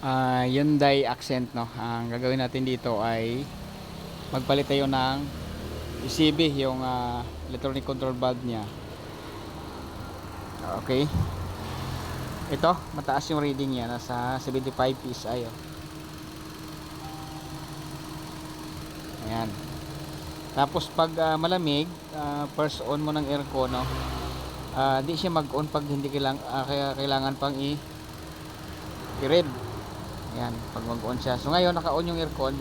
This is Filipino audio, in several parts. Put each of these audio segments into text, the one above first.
Hyundai Accent, no. Ang gagawin natin dito ay magpalit tayo ng ECB, yung electronic control valve niya. Okay, ito mataas yung reading niya, nasa 75 PSI, oh. Ayan. Tapos pag malamig, first on mo ng aircon, no. Di siya mag-on pag hindi kaya kailangan pang i-rev. Ayan, pag mag-on siya. So ngayon naka-on yung aircon,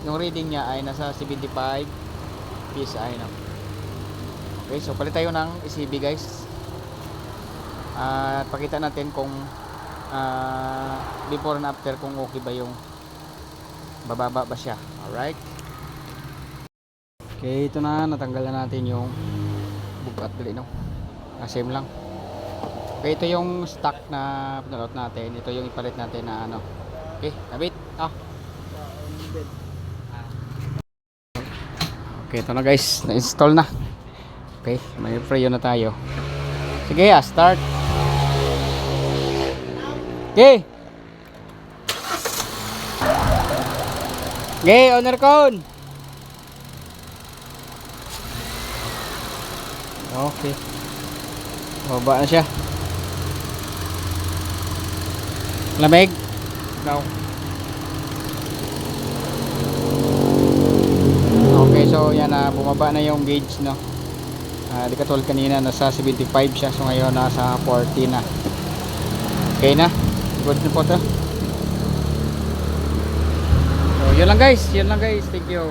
yung reading niya ay nasa 75 PSI, no. Okay, so palit tayo ng ECB, guys. Pakita natin kung before and after, kung okay ba yung bababa ba siya. Alright. Okay, ito na, natanggal na natin yung bugat dali, no. Same lang. Okay, ito yung stock na pinalot natin. Ito yung ipalit natin na ano. Okay, kabit. Okay, ito na, guys, na-install na. Okay, may preo na tayo. Sige, start. Okay. Okay, owner con. Okay. Baba na siya. Lamig? No. Okay, so yan na, bumaba na yung gauge, no. Di katulad kanina nasa 75 siya, so ngayon nasa 40 na. Okay na. Good na po to. So yun lang, guys. Thank you.